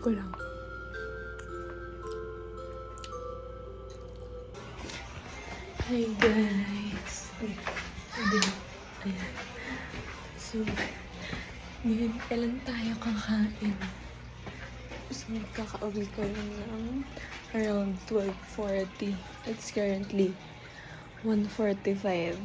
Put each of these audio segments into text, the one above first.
ko lang. Hi guys! Ayan. So, ngayon pa lang tayo kakain. So, kaka-uwi ko lang ng around 12:40. It's currently 1:45.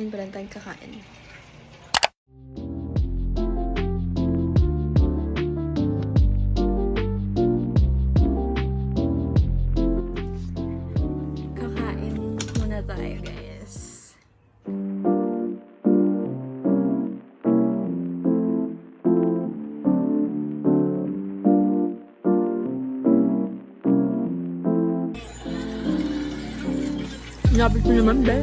Ngayon pa lang tayo kakain. Kakain muna tayo, guys. Lapit mo naman, be.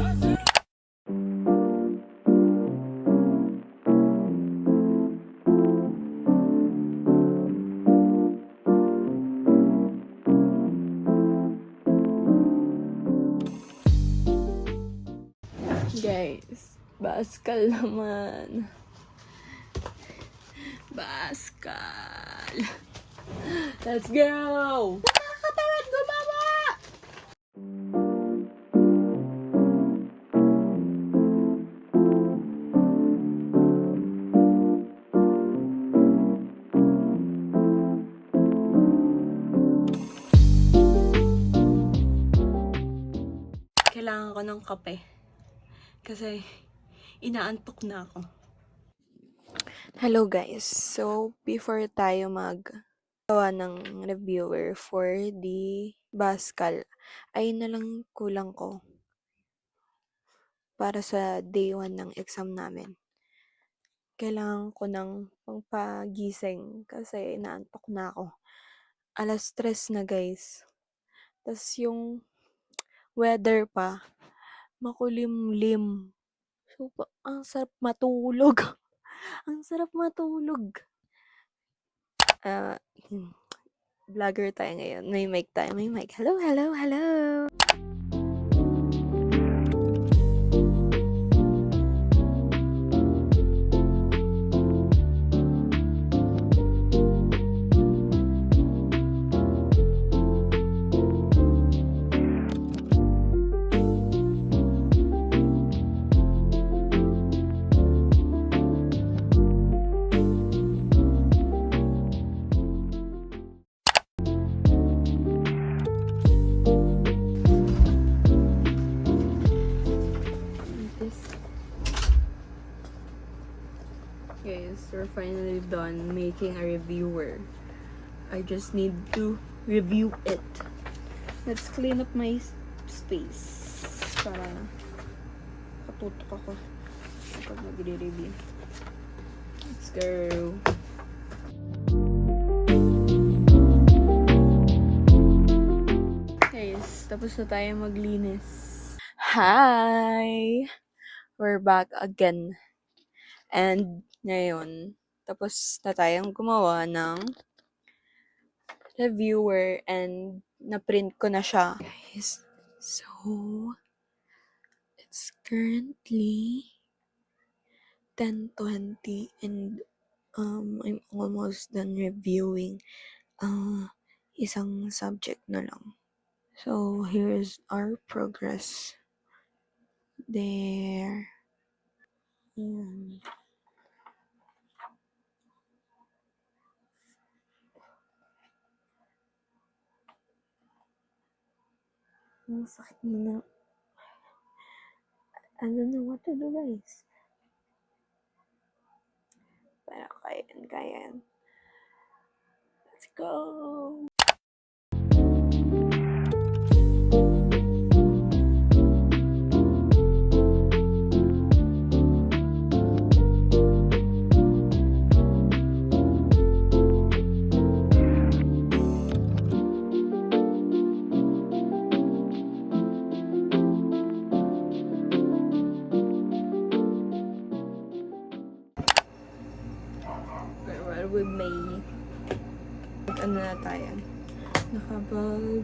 Guys, baskal naman. Baskal. Let's go! Nakakatamad gumawa! Kailangan ko ng kape. Kasi inaantok na ako. Hello guys. So, before tayo gawa ng reviewer for the Baskal, ay na lang kulang ko para sa day 1 ng exam namin. Kailangan ko ng pangpagising kasi inaantok na ako. 3:00 na guys. Tas yung weather pa, makulimlim. So, ang sarap matulog. Ang sarap matulog. Vlogger tayo ngayon. May mic tayo. May mic. Hello, hello, hello! Guys, we're finally done making a reviewer. I just need to review it. Let's clean up my space para katutok ako kapag magre-review. Let's go! Guys, tapos na tayo maglinis. Hi! We're back again. And ngayon, tapos na tayong gumawa ng reviewer and na-print ko na siya. Guys, so, it's currently 10:20 and I'm almost done reviewing isang subject na lang. So, here's our progress. There. Ayan. Ang sakit mo na. I don't know what to do, guys. Pero kaya yan. Let's go! With May, ano na tayo, nakapag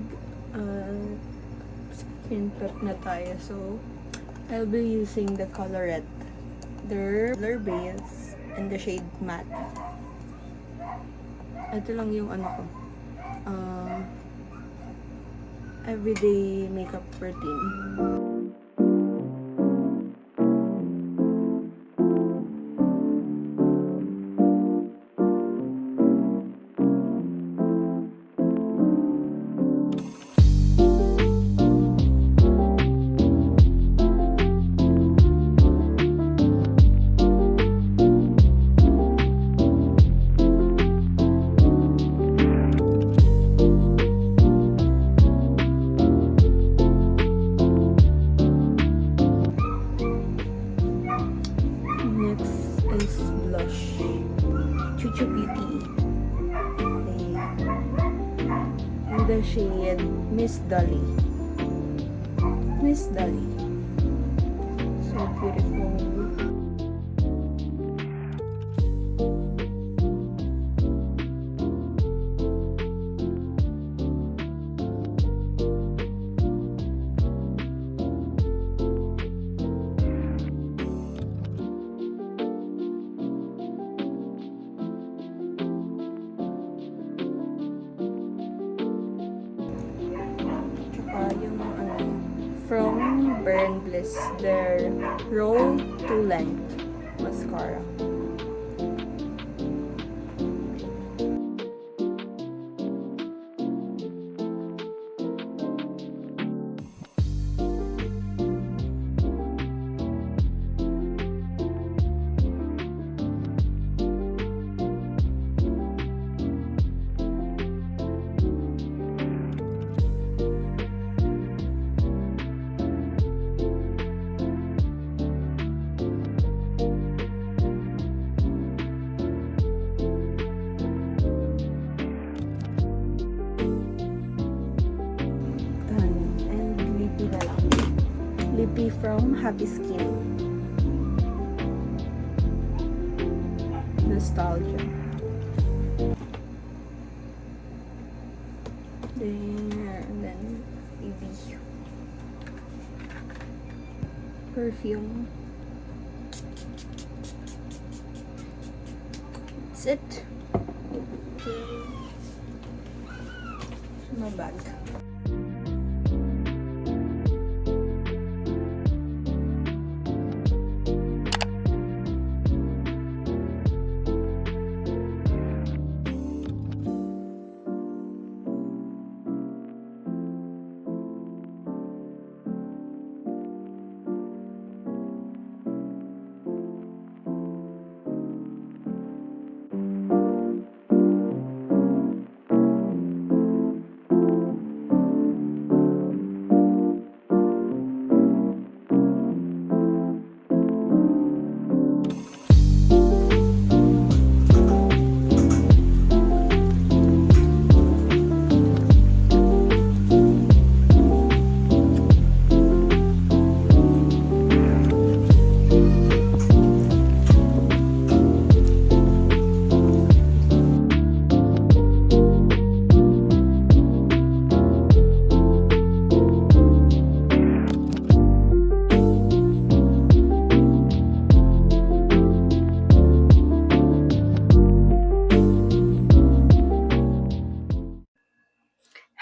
screen prep na tayo. So, I'll be using the color red, the color base, and the shade matte. Ito lang yung ano ko. Everyday makeup routine. Next is blush. Chuchu Beauty. In the shade Miss Dolly. Miss Dolly. So beautiful. Tsaka yung ano, from Burn Bliss, their Roll to Length mascara. And lippy na lang. Lippy from Happy Skin. Nostalgia. Then maybe perfume. That's it. My bag.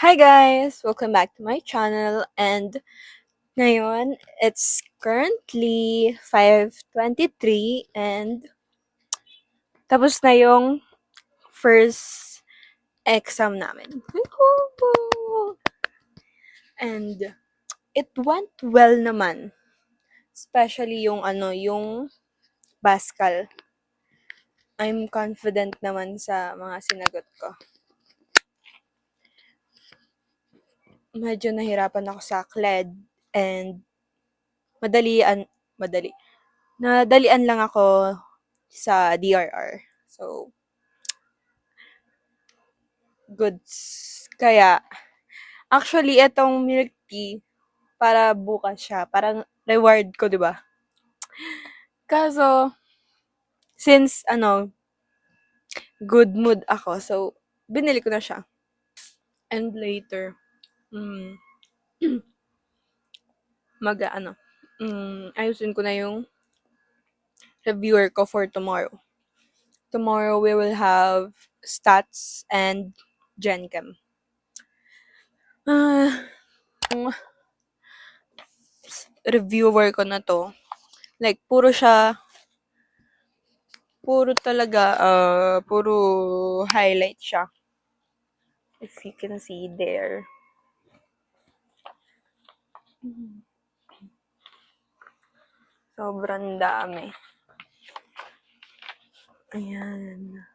Hi guys! Welcome back to my channel, and ngayon, it's currently 5:23 and tapos na yung first exam namin. Woohoo! And it went well naman. Especially yung yung Pascal. I'm confident naman sa mga sinagot ko. Medyo nahirapan ako sa CLED and nadalian lang ako sa DRR. So, goods. Kaya, actually, itong milk tea, para bukas siya. Parang reward ko, di ba? Kaso, since, good mood ako, so, binili ko na siya. And later, mm, ayusin ko na yung reviewer ko for tomorrow. Tomorrow, we will have Stats and Gen Chem. Yung reviewer ko na 'to, like puro highlight siya. If you can see there. Sobrang dami. Ayan.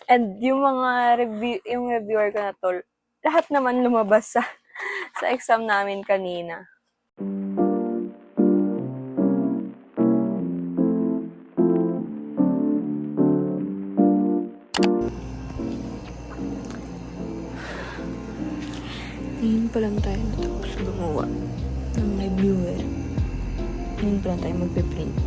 And yung reviewer ko na 'to, lahat naman lumabas sa exam namin kanina. Ngayon pa lang tayo natapos gumawa ng reviewer. Ngayon pa lang tayo magpe-print.